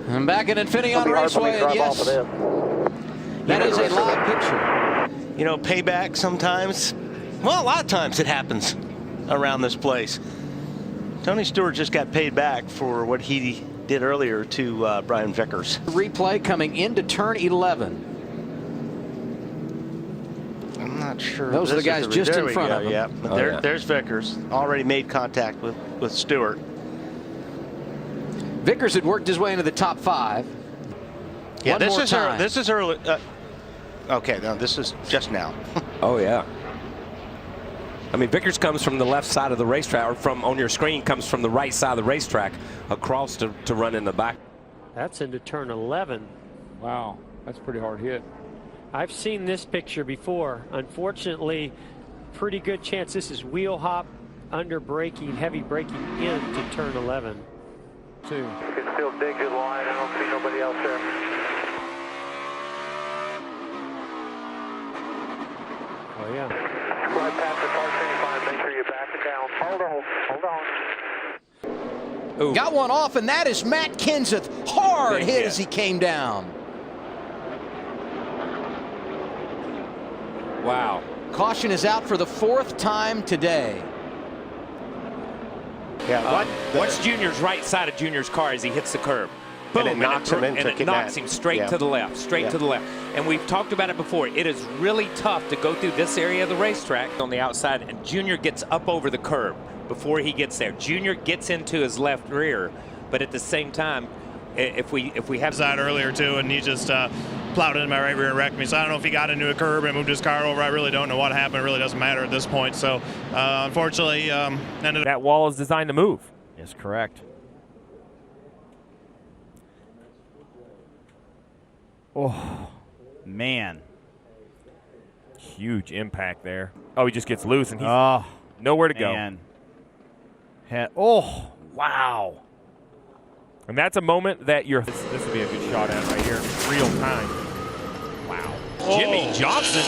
I'm back at Infinity Raceway, and yes, that is a live picture. You know, payback sometimes, well, a lot of times it happens around this place. Tony Stewart just got paid back for what he did earlier to Brian Vickers. Replay coming into turn 11. I'm not sure. Those are the guys just in front of him. Yeah, but there's Vickers. Already made contact with Stewart. Vickers had worked his way into the top 5. Yeah, this is early. Okay, no, this is just now. Oh, yeah. I mean, Vickers comes from the left side of the racetrack, or from on your screen comes from the right side of the racetrack across to run in the back. That's into turn 11. Wow, that's a pretty hard hit. I've seen this picture before. Unfortunately, pretty good chance this is wheel hop, under braking, heavy braking into turn 11. You can still dig your line. I don't see nobody else there. Oh, yeah. Right past the car 25. Make sure you back it down. Hold on. Ooh. Got one off, and that is Matt Kenseth. Hard hit as he came down. Wow. Caution is out for the 4th time today. Yeah, watch Junior's right side of Junior's car as he hits the curb. Boom, and it knocks him into and it knocks him straight to the left, to the left. And we've talked about it before. It is really tough to go through this area of the racetrack on the outside, and Junior gets up over the curb before he gets there. Junior gets into his left rear, but at the same time, if we have side earlier too, and he just plowed into my right rear and wrecked me. So I don't know if he got into a curb and moved his car over. I really don't know what happened. It really doesn't matter at this point. So unfortunately, that wall is designed to move. Yes, correct. Oh, man. Huge impact there. Oh, he just gets loose, and he's nowhere to go. Oh, wow. And that's a moment that this would be a good shot at right here. Real time. Wow. Oh. Jimmy Johnson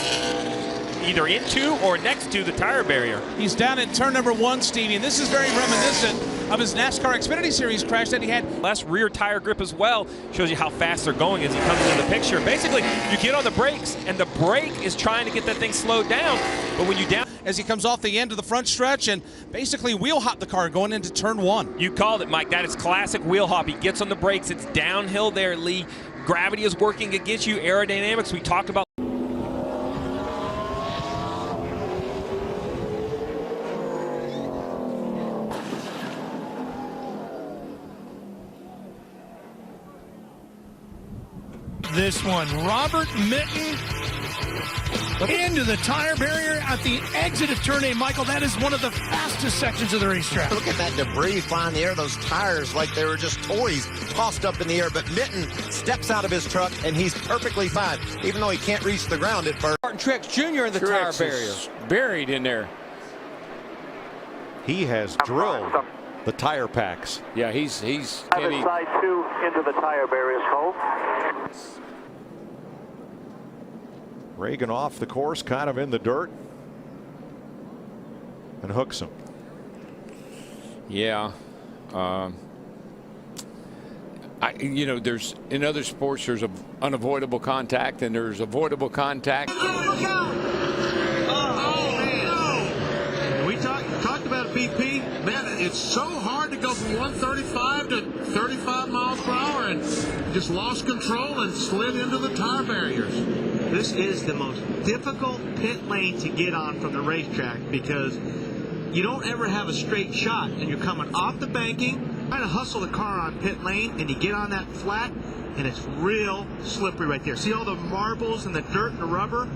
either into or next to the tire barrier. He's down in turn number 1, Stevie, and this is very reminiscent of his NASCAR Xfinity Series crash that he had. Less rear tire grip as well. Shows you how fast they're going as he comes into the picture. Basically, you get on the brakes, and the brake is trying to get that thing slowed down. But when you down... As he comes off the end of the front stretch and basically wheel hop the car going into turn 1. You called it, Mike. That is classic wheel hop. He gets on the brakes. It's downhill there, Lee. Gravity is working against you. Aerodynamics, we talked about. This one, Robert Mitten into the tire barrier at the exit of turn 8. Michael, that is one of the fastest sections of the racetrack. Look at that debris flying in the air, those tires like they were just toys tossed up in the air. But Mitten steps out of his truck, and he's perfectly fine, even though he can't reach the ground at first. Martin Truex Jr. in the tire barrier. Buried in there. He has drilled the tire packs. Yeah, he's side 2 into the tire barriers, Cole. Reagan off the course, kind of in the dirt, and hooks him. Yeah. You know, there's in other sports there's unavoidable contact and there's avoidable contact. Look out! We talked about BP. Man, it's so hard to go from 135 to 35 miles per hour and just lost control and slid into the tire barriers. This is the most difficult pit lane to get on from the racetrack because you don't ever have a straight shot, and you're coming off the banking, trying to hustle the car on pit lane, and you get on that flat, and it's real slippery right there. See all the marbles and the dirt and the rubber?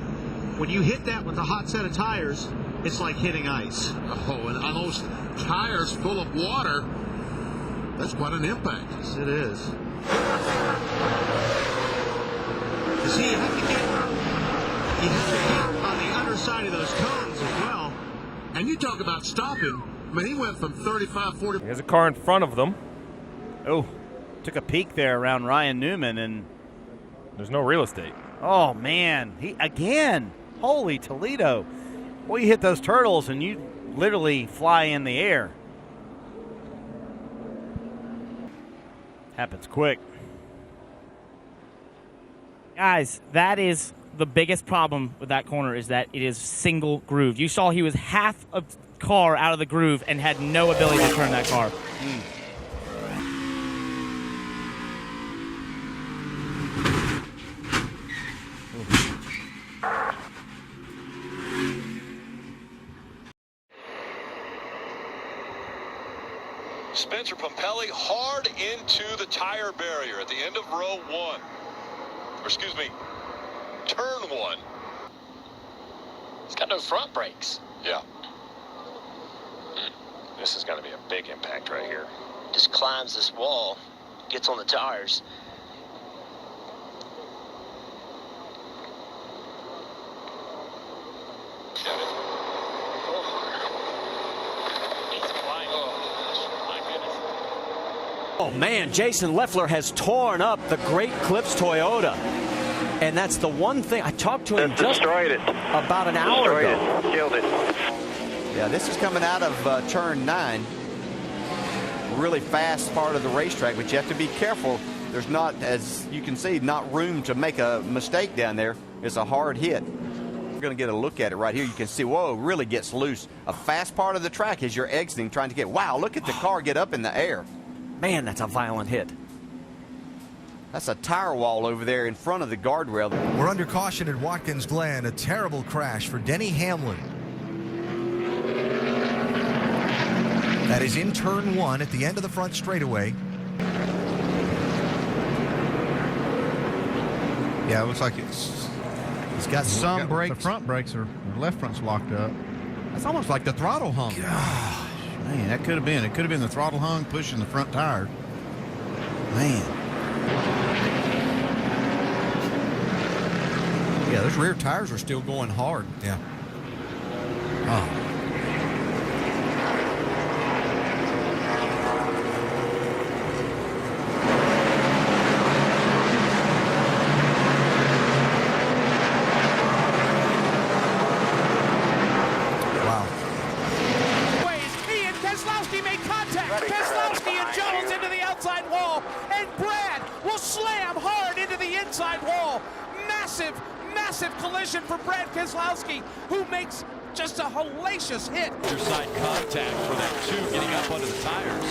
When you hit that with a hot set of tires, it's like hitting ice. Oh, and on those tires full of water, that's quite an impact. Yes, it is. See, you have to get on the underside of those cones as well. And you talk about stopping. I mean, he went from 35, 40. There's a car in front of them. Oh, took a peek there around Ryan Newman, and there's no real estate. Oh, man. He again. Holy Toledo. Well, you hit those turtles, and you literally fly in the air. Happens quick. Guys, that is the biggest problem with that corner, is that it is single groove. You saw he was half a car out of the groove and had no ability to turn that car. Spencer Pumpelly hard into the tire barrier at the end of row 1. Or excuse me, turn 1. He's got no front brakes. Yeah. This is going to be a big impact right here. Just climbs this wall, gets on the tires. Oh man, Jason Leffler has torn up the Great Clips Toyota. And that's the one thing, I talked to him just about an hour ago. Killed it. Yeah, this is coming out of turn 9. Really fast part of the racetrack, but you have to be careful. There's not, as you can see, not room to make a mistake down there. It's a hard hit. We're going to get a look at it right here. You can see, whoa, really gets loose. A fast part of the track as you're exiting, trying to get, wow, look at the car get up in the air. Man, that's a violent hit. That's a tire wall over there in front of the guardrail. We're under caution at Watkins Glen. A terrible crash for Denny Hamlin. That is in turn 1 at the end of the front straightaway. Yeah, it looks like it's got some brakes. The front brakes are, the left front's locked up. That's almost like the throttle hung. Gosh, man, that could have been. It could have been the throttle hung pushing the front tire. Man. Yeah, those rear tires are still going hard. Yeah. Oh. Massive collision for Brad Keselowski, who makes just a hellacious hit. Side contact for that 2 getting up under the tires.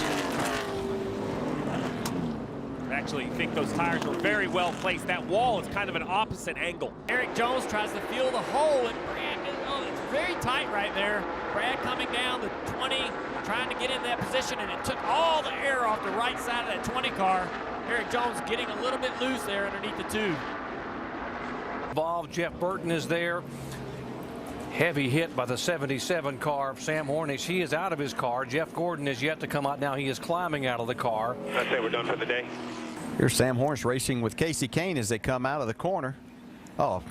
I actually think those tires were very well placed. That wall is kind of an opposite angle. Eric Jones tries to feel the hole, and Brad, it's very tight right there. Brad coming down the 20, trying to get in that position, and it took all the air off the right side of that 20 car. Eric Jones getting a little bit loose there underneath the 2. Involved. Jeff Burton is there. Heavy hit by the 77 car of Sam Hornish. He is out of his car. Jeff Gordon is yet to come out now. He is climbing out of the car. I'd say we're done for the day. Here's Sam Hornish racing with Casey Kane as they come out of the corner. Oh,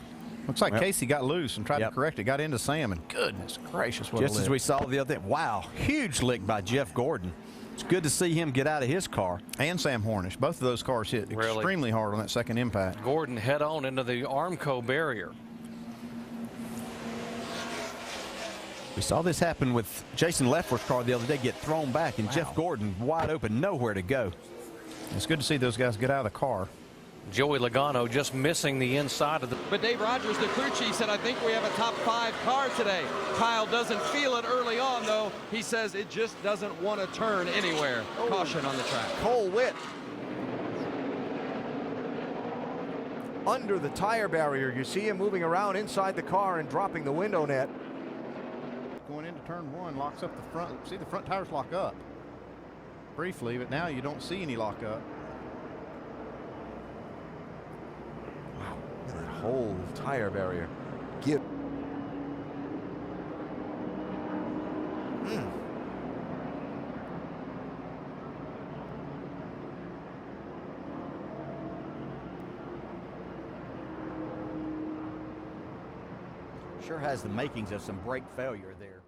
looks like Casey got loose and tried to correct it. Got into Sam, and goodness gracious, what just a lick. as we saw the other day. Wow, huge lick by Jeff Gordon. It's good to see him get out of his car. And Sam Hornish. Both of those cars hit extremely hard on that second impact. Gordon head on into the Armco barrier. We saw this happen with Jason Leffler's car the other day, get thrown back, and Jeff Gordon wide open, nowhere to go. It's good to see those guys get out of the car. Joey Logano just missing the inside of the... But Dave Rogers, the crew chief, said, I think we have a top 5 car today. Kyle doesn't feel it early on, though. He says it just doesn't want to turn anywhere. Caution on the track. Cole Witt under the tire barrier. You see him moving around inside the car and dropping the window net. Going into turn 1, locks up the front. See, the front tires lock up briefly, but now you don't see any lock up. That whole tire barrier. Give. Sure has the makings of some brake failure there.